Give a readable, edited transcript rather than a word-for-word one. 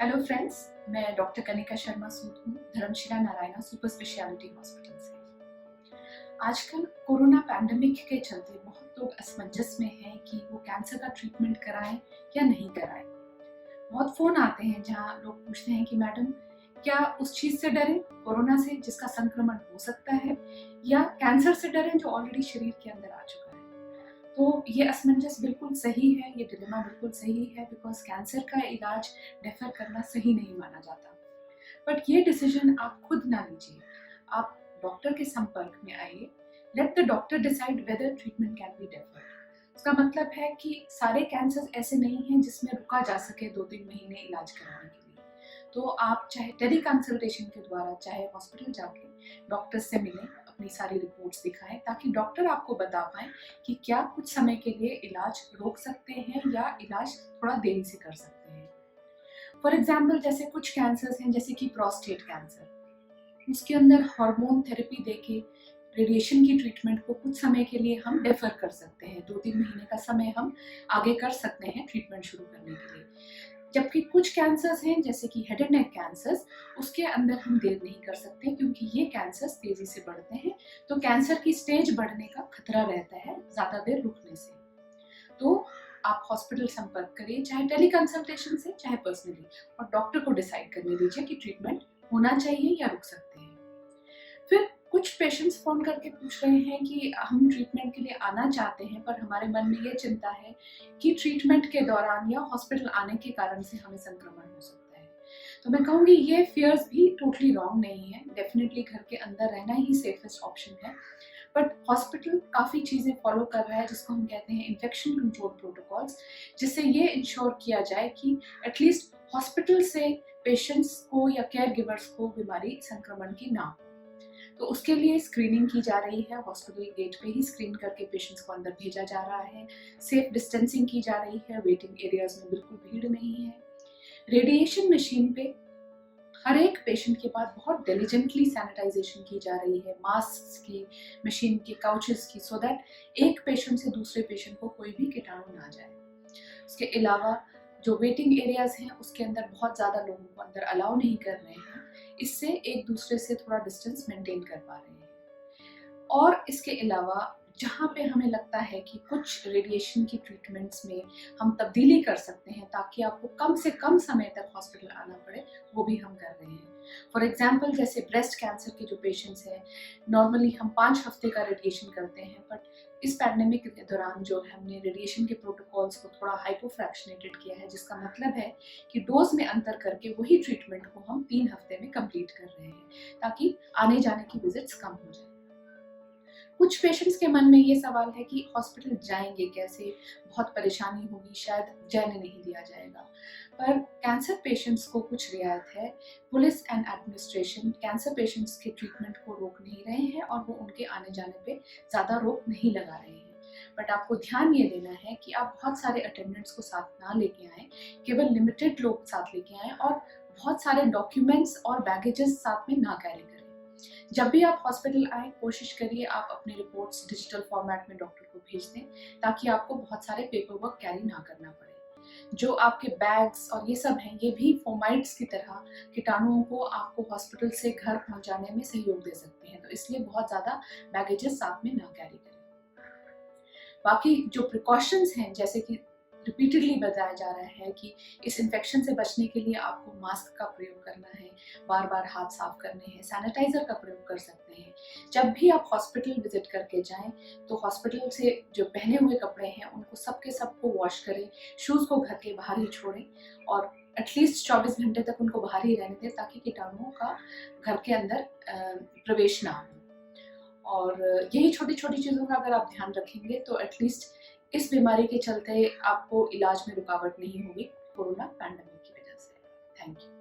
Hello friends, मैं doctor Kanika Sharma सूद हूँ Dharamshila Narayana super speciality hospital से। आजकल कोरोना पैंडेमिक के चलते बहुत लोग असमंजस में हैं कि वो कैंसर का ट्रीटमेंट कराएं या नहीं कराएं। बहुत फ़ोन आते हैं जहाँ लोग पूछते हैं कि मैडम, क्या उस चीज़ से डरें, कोरोना से जिसका संक्रमण हो सकता है, या कैंसर से डरें जो ऑलरेडी शरीर के अंदर आ चुका है। तो ये असमंजस बिल्कुल सही है, ये डिलेमा बिल्कुल सही है, बिकॉज कैंसर का इलाज डेफर करना सही नहीं माना जाता। बट ये डिसीजन आप खुद ना लीजिए, आप डॉक्टर के संपर्क में आइए। Let the doctor decide whether treatment can be deferred. इसका मतलब है कि सारे कैंसर ऐसे नहीं हैं जिसमें रुका जा सके 2-3 महीने इलाज कराने के लिए। तो आप चाहे टेली कंसल्टेशन के द्वारा, चाहे हॉस्पिटल जाके डॉक्टर से मिलें, अपनी सारी रिपोर्ट्स दिखाएं, ताकि डॉक्टर आपको बता पाएं कि क्या कुछ समय के लिए इलाज रोक सकते हैं या इलाज थोड़ा देरी से कर सकते हैं। फॉर एग्जाम्पल, जैसे कुछ कैंसर्स हैं, जैसे कि प्रोस्टेट कैंसर, उसके अंदर हार्मोन थेरेपी देके रेडिएशन की ट्रीटमेंट को कुछ समय के लिए हम डेफर कर सकते हैं, 2-3 महीने का समय हम आगे कर सकते हैं ट्रीटमेंट शुरू करने के लिए। जबकि कुछ कैंसर्स हैं, जैसे कि हेड एंड नेक कैंसर्स, उसके अंदर हम देर नहीं कर सकते, क्योंकि ये कैंसर्स तेजी से बढ़ते हैं, तो कैंसर की स्टेज बढ़ने का खतरा रहता है ज़्यादा देर रुकने से। तो आप हॉस्पिटल संपर्क करिए, चाहे टेली कंसल्टेशन से, चाहे पर्सनली, और डॉक्टर को डिसाइड करने दीजिए कि ट्रीटमेंट होना चाहिए या रुक सकते हैं। फिर कुछ पेशेंट्स फ़ोन करके पूछ रहे हैं कि हम ट्रीटमेंट के लिए आना चाहते हैं, पर हमारे मन में ये चिंता है कि ट्रीटमेंट के दौरान या हॉस्पिटल आने के कारण से हमें संक्रमण हो सकता है। तो मैं कहूँगी ये फियर्स भी टोटली रॉन्ग नहीं है। डेफिनेटली घर के अंदर रहना ही सेफेस्ट ऑप्शन है, बट हॉस्पिटल काफ़ी चीज़ें फॉलो कर रहा है, जिसको हम कहते हैं इन्फेक्शन कंट्रोल प्रोटोकॉल्स, जिससे ये इंश्योर किया जाए कि एटलीस्ट हॉस्पिटल से पेशेंट्स को या केयर गिवर्स को बीमारी संक्रमण की ना हो। तो उसके लिए स्क्रीनिंग की जा रही है, हॉस्पिटल गेट पे ही स्क्रीन करके पेशेंट्स को अंदर भेजा जा रहा है। सेफ डिस्टेंसिंग की जा रही है, वेटिंग एरियाज में बिल्कुल भीड़ नहीं है। रेडिएशन मशीन पे हर एक पेशेंट के बाद बहुत डिलिजेंटली सैनिटाइजेशन की जा रही है, मास्क की, मशीन के काउचेस की, सो दैट एक पेशेंट से दूसरे पेशेंट को कोई भी कीटाणु ना जाए। उसके अलावा जो वेटिंग एरियाज हैं, उसके अंदर बहुत ज़्यादा लोगों को अंदर अलाउ नहीं कर रहे हैं, इससे एक दूसरे से थोड़ा डिस्टेंस मेंटेन कर पा रहे हैं। और इसके अलावा जहाँ पे हमें लगता है कि कुछ रेडिएशन की ट्रीटमेंट्स में हम तब्दीली कर सकते हैं ताकि आपको कम से कम समय तक हॉस्पिटल आना पड़े, वो भी हम कर रहे हैं। फॉर एग्जांपल, जैसे ब्रेस्ट कैंसर के जो पेशेंट्स हैं, नॉर्मली हम 5 हफ्ते का रेडिएशन करते हैं, बट इस पैंडेमिक के दौरान जो हमने रेडिएशन के प्रोटोकॉल्स को थोड़ा हाइपोफ्रैक्शनेटेड किया है, जिसका मतलब है कि डोज में अंतर करके वही ट्रीटमेंट को हम 3 हफ्ते में कंप्लीट कर रहे हैं, ताकि आने जाने की विजिट्स कम हो जाए। कुछ पेशेंट्स के मन में ये सवाल है कि हॉस्पिटल जाएंगे कैसे, बहुत परेशानी होगी, शायद जाने नहीं दिया जाएगा। पर कैंसर पेशेंट्स को कुछ रियायत है। Police and administration cancer patients के ट्रीटमेंट को रोक नहीं रहे हैं, और वो उनके आने जाने पे ज़्यादा रोक नहीं लगा रहे हैं। बट आपको ध्यान ये देना है कि आप बहुत सारे अटेंडेंट्स को साथ ना लेके आएँ, केवल लिमिटेड लोग साथ लेके आएँ, और बहुत सारे डॉक्यूमेंट्स और बैगेजेस साथ में ना कैरी करें। जब भी आप हॉस्पिटल आए, कोशिश करिए आप अपनी रिपोर्ट्स डिजिटल फॉर्मेट में डॉक्टर को भेज दें, ताकि आपको बहुत सारे पेपर वर्क कैरी ना करना पड़े। जो आपके बैग्स और ये सब हैं, ये भी फोमाइट्स की तरह कीटाणुओं को आपको हॉस्पिटल से घर पहुंचाने में सहयोग दे सकते हैं, तो इसलिए बहुत ज़्यादा बैगेजेस साथ में ना कैरी करें। बाकी जो प्रिकॉशंस हैं, जैसे कि रिपीटेडली बताया जा रहा है कि इस इन्फेक्शन से बचने के लिए आपको मास्क का प्रयोग करना है, बार बार हाथ साफ करने हैं, सैनिटाइजर का प्रयोग कर सकते हैं। जब भी आप हॉस्पिटल विजिट करके जाएं, तो हॉस्पिटल से जो पहने हुए कपड़े हैं उनको सबके सबको वॉश करें, शूज़ को घर के बाहर ही छोड़ें, और एटलीस्ट 24 घंटे तक उनको बाहर ही रहने दें, ताकि कीटाणुओं का घर के अंदर प्रवेश ना हो। और यही छोटी छोटी चीज़ों का अगर आप ध्यान रखेंगे, तो एटलीस्ट इस बीमारी के चलते आपको इलाज में रुकावट नहीं होगी कोरोना पैंडेमिक की वजह से। Thank you.